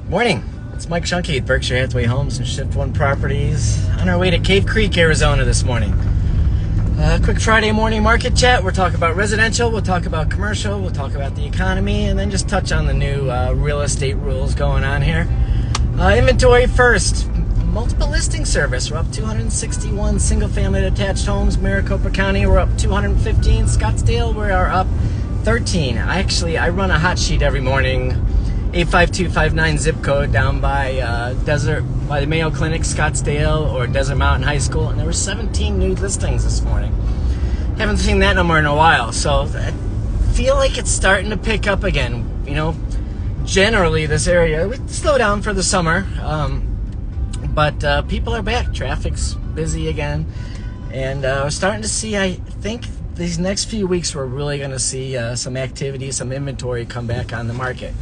Morning. It's Mike Zschunke at Berkshire Hathaway Homes and Shift One Properties on our way to Cave Creek, Arizona this morning. Quick Friday morning market chat. We'll talk about residential, we'll talk about commercial, we'll talk about the economy, and then just touch on the new real estate rules going on here. Inventory first. Multiple listing service. We're up 261 single-family detached homes. Maricopa County, we're up 215. Scottsdale, we are up 13. I run a hot sheet every morning. 85259 zip code down by by the Mayo Clinic, Scottsdale, or Desert Mountain High School, and there were 17 new listings this morning. Haven't seen that number in a while, so I feel like it's starting to pick up again. You know, generally this area would slow down for the summer, but people are back. Traffic's busy again, and we're starting to see, I think, these next few weeks we're really going to see some activity, some inventory come back on the market.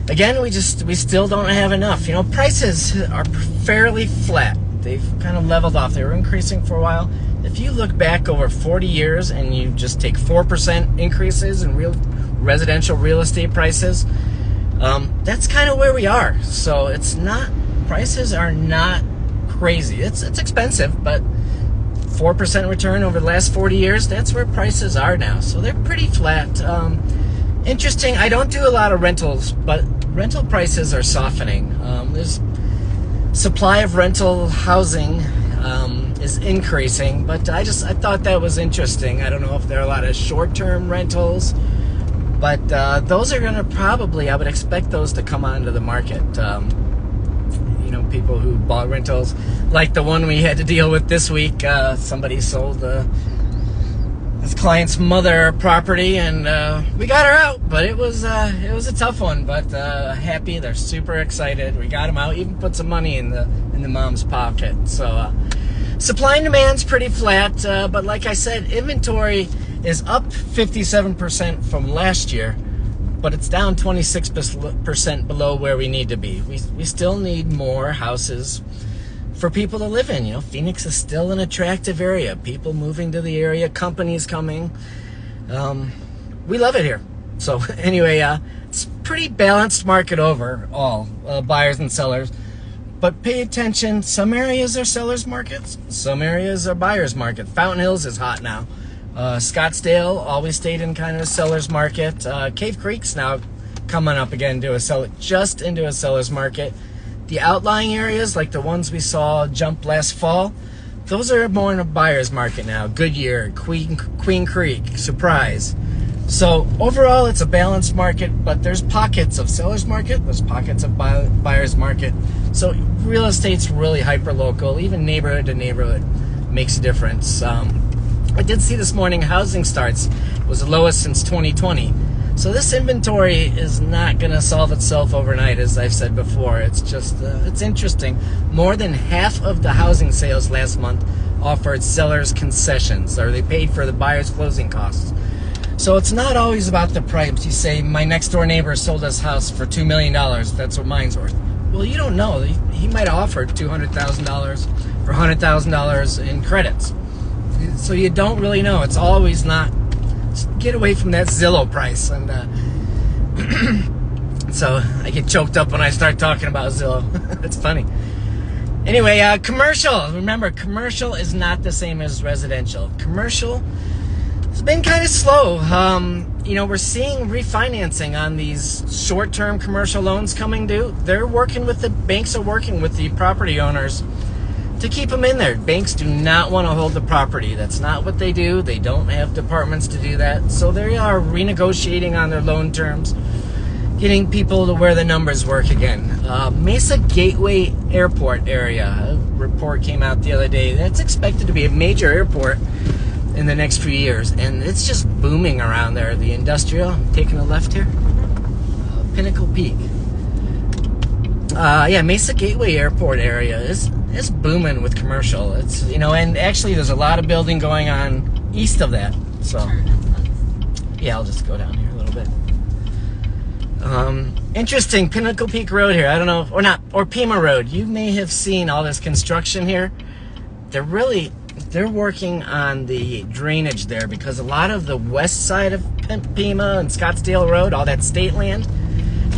Again, we still don't have enough. You know, prices are fairly flat. They've kind of leveled off. They were increasing for a while. If you look back over 40 years and you just take 4% increases in residential real estate prices, that's kind of where we are. So prices are not crazy. It's expensive, but 4% return over the last 40 years, that's where prices are now. So they're pretty flat. Interesting. I don't do a lot of rentals, but rental prices are softening. There's supply of rental housing is increasing, but I thought that was interesting. I don't know if there are a lot of short-term rentals, but those are going to probably, I would expect those to come onto the market. You know, people who bought rentals, like the one we had to deal with this week. Somebody sold his client's mother property, and we got her out, but it was a tough one. But happy, they're super excited. We got them out, even put some money in the mom's pocket. So supply and demand's pretty flat, but like I said, inventory is up 57% from last year, but it's down 26% below where we need to be. We still need more houses for people to live in. You know, Phoenix is still an attractive area. People moving to the area, companies coming. We love it here. So anyway, it's pretty balanced market overall, buyers and sellers. But pay attention, some areas are sellers markets, some areas are buyers market. Fountain Hills is hot now. Scottsdale always stayed in kind of a seller's market. Cave Creek's now coming up again into a seller's market. The outlying areas, like the ones we saw jump last fall, those are more in a buyer's market now. Goodyear, Queen Creek, Surprise. So overall, it's a balanced market, but there's pockets of seller's market, there's pockets of buyer's market. So real estate's really hyper-local. Even neighborhood to neighborhood makes a difference. I did see this morning housing starts was the lowest since 2020. So this inventory is not going to solve itself overnight, as I've said before. It's just, it's interesting. More than half of the housing sales last month offered sellers concessions, or they paid for the buyer's closing costs. So it's not always about the price. You say, my next door neighbor sold his house for $2 million. That's what mine's worth. Well, you don't know. He might have offered $200,000 or $100,000 in credits. So you don't really know. It's always not. Get away from that Zillow price. And so I get choked up when I start talking about Zillow. It's funny. Anyway, commercial. Remember, commercial is not the same as residential. Commercial has been kind of slow. You know, we're seeing refinancing on these short-term commercial loans coming due. Banks are working with the property owners to keep them in there. Banks do not want to hold the property. That's not what they do. They don't have departments to do that. So they are renegotiating on their loan terms, getting people to where the numbers work again. Mesa Gateway Airport area. A report came out the other day. That's expected to be a major airport in the next few years. And it's just booming around there. The industrial, I'm taking a left here. Pinnacle Peak. Mesa Gateway Airport area is booming with commercial. It's, you know, and actually there's a lot of building going on east of that. So yeah, I'll just go down here a little bit. Interesting, Pinnacle Peak Road here. I don't know, or Pima Road. You may have seen all this construction here. They're working on the drainage there because a lot of the west side of Pima and Scottsdale Road, all that state land,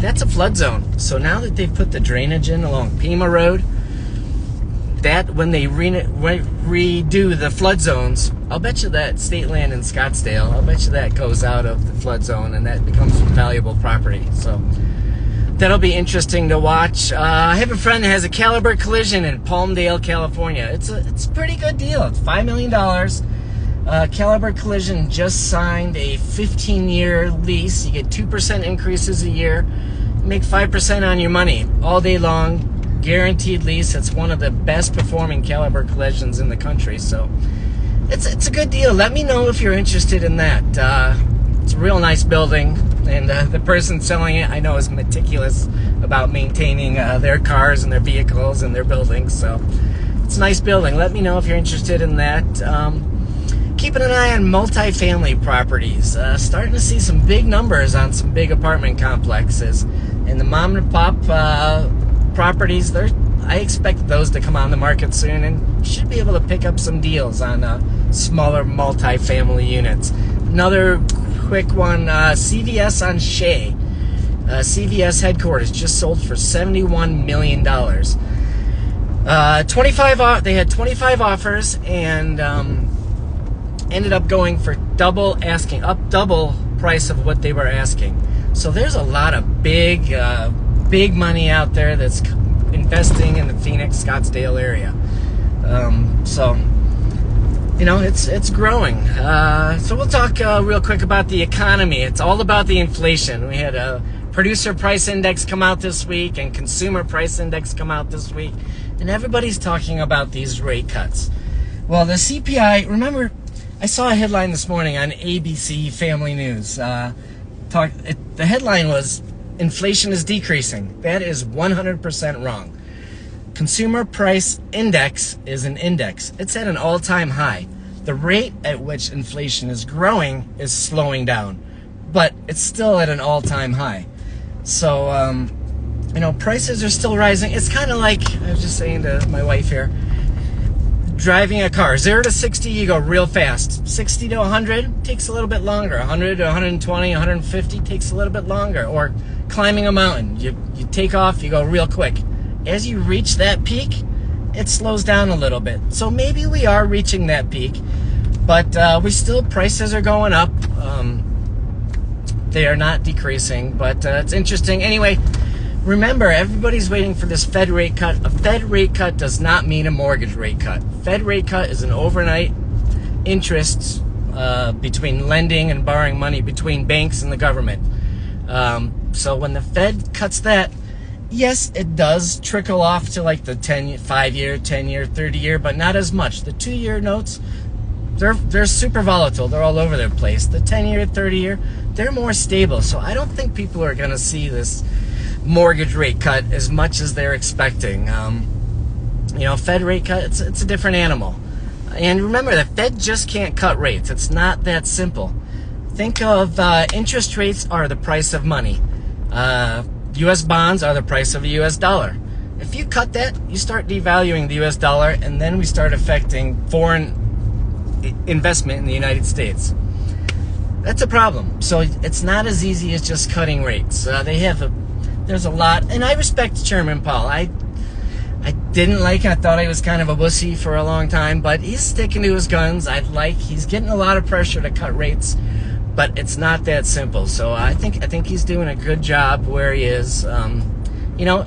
that's a flood zone. So now that they've put the drainage in along Pima Road, that when they redo the flood zones, I'll bet you that state land in Scottsdale, I'll bet you that goes out of the flood zone and that becomes valuable property. So that'll be interesting to watch. I have a friend that has a Caliber Collision in Palmdale, California. It's a pretty good deal. It's $5 million. Caliber Collision just signed a 15-year lease. You get 2% increases a year. You make 5% on your money all day long. Guaranteed lease. It's one of the best performing Caliber Collisions in the country. So it's a good deal. Let me know if you're interested in that. It's a real nice building. And the person selling it, I know, is meticulous about maintaining their cars and their vehicles and their buildings. So it's a nice building. Let me know if you're interested in that. Keeping an eye on multifamily properties. Starting to see some big numbers on some big apartment complexes. And the mom and pop properties, I expect those to come on the market soon and should be able to pick up some deals on smaller multifamily units. Another quick one, CVS on Shea. CVS headquarters just sold for $71 million. They had 25 offers and ended up going for double price of what they were asking. So there's a lot of big money out there that's investing in the Phoenix, Scottsdale area. So you know, it's growing. So we'll talk real quick about the economy. It's all about the inflation. We had a producer price index come out this week and consumer price index come out this week, and everybody's talking about these rate cuts. Well, the CPI, remember, I saw a headline this morning on ABC Family News. The headline was, inflation is decreasing. That is 100% wrong. Consumer price index is an index. It's at an all-time high. The rate at which inflation is growing is slowing down, but it's still at an all-time high. So, you know, prices are still rising. It's kind of like, I was just saying to my wife here, driving a car. 0 to 60, you go real fast. 60 to 100 takes a little bit longer. 100 to 120, 150 takes a little bit longer. Or climbing a mountain. You take off, you go real quick. As you reach that peak, it slows down a little bit. So maybe we are reaching that peak, but prices are going up. They are not decreasing, but it's interesting. Anyway, remember, everybody's waiting for this Fed rate cut. A Fed rate cut does not mean a mortgage rate cut. Fed rate cut is an overnight interest between lending and borrowing money between banks and the government. So when the Fed cuts that, yes, it does trickle off to like the 5-year, 10-year, 30-year, but not as much. The 2-year notes, they're super volatile. They're all over the place. The 10-year, 30-year, they're more stable. So I don't think people are going to see this mortgage rate cut as much as they're expecting. You know, Fed rate cut, it's a different animal. And remember, the Fed just can't cut rates. It's not that simple. Think of interest rates are the price of money. U.S. bonds are the price of a U.S. dollar. If you cut that, you start devaluing the U.S. dollar, and then we start affecting foreign investment in the United States. That's a problem. So it's not as easy as just cutting rates. There's a lot, and I respect Chairman Powell. I thought he was kind of a wussy for a long time, but he's sticking to his guns. He's getting a lot of pressure to cut rates, but it's not that simple. So I think he's doing a good job where he is. You know,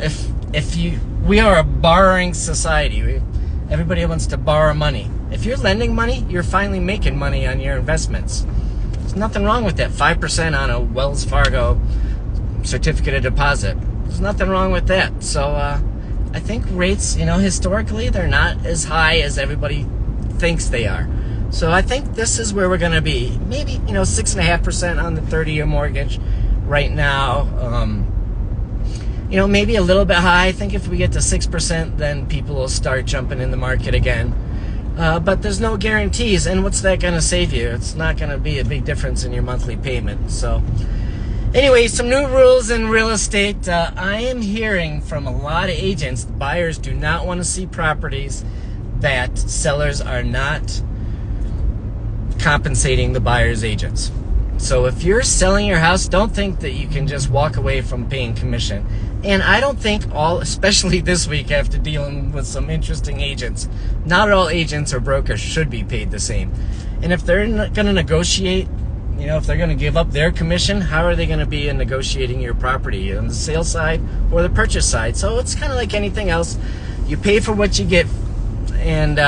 we are a borrowing society. Everybody wants to borrow money. If you're lending money, you're finally making money on your investments. There's nothing wrong with that. 5% on a Wells Fargo certificate of deposit. There's nothing wrong with that. So I think rates, you know, historically, they're not as high as everybody thinks they are. So I think this is where we're going to be. Maybe, you know, 6.5% on the 30-year mortgage right now. You know, maybe a little bit high. I think if we get to 6%, then people will start jumping in the market again. But there's no guarantees. And what's that going to save you? It's not going to be a big difference in your monthly payment. So anyway, some new rules in real estate. I am hearing from a lot of agents, buyers do not want to see properties that sellers are not compensating the buyer's agents. So if you're selling your house, don't think that you can just walk away from paying commission. And I don't think especially this week after dealing with some interesting agents, not all agents or brokers should be paid the same. And if they're going to negotiate, if they're going to give up their commission, how are they going to be in negotiating your property on the sales side or the purchase side? So it's kind of like anything else. You pay for what you get. And,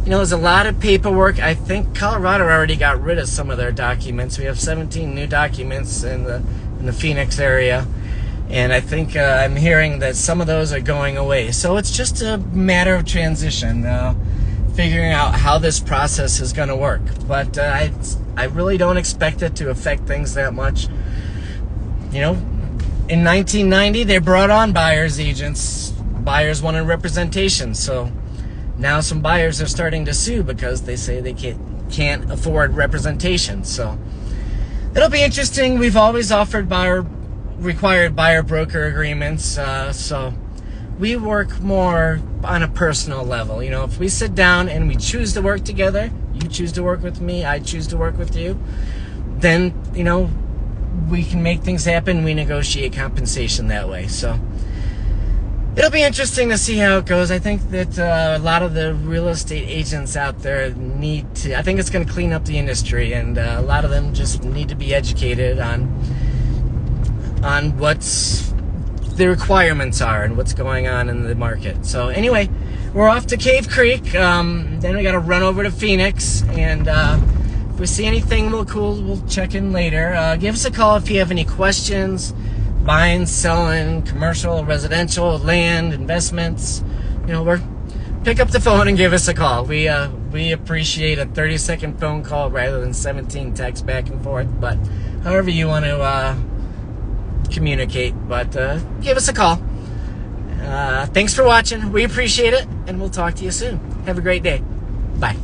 there's a lot of paperwork. I think Colorado already got rid of some of their documents. We have 17 new documents in the Phoenix area. And I think I'm hearing that some of those are going away. So it's just a matter of transition, figuring out how this process is going to work. But I really don't expect it to affect things that much. In 1990, they brought on buyer's agents. Buyers wanted representation. So now some buyers are starting to sue because they say they can't afford representation. So it'll be interesting. We've always offered required buyer broker agreements. So we work more on a personal level. If we sit down and we choose to work together, you choose to work with me, I choose to work with you, then, we can make things happen. We negotiate compensation that way. So it'll be interesting to see how it goes. I think that a lot of the real estate agents out there I think it's going to clean up the industry, and a lot of them just need to be educated on what's the requirements are and what's going on in the market. So anyway, we're off to Cave Creek. Then we got to run over to Phoenix, and if we see anything cool, we'll check in later. Give us a call if you have any questions. Buying, selling, commercial, residential, land, investments. Pick up the phone and give us a call. We appreciate a 30-second phone call rather than 17 texts back and forth. But however you want to communicate, but give us a call. Thanks for watching. We appreciate it, and we'll talk to you soon. Have a great day. Bye.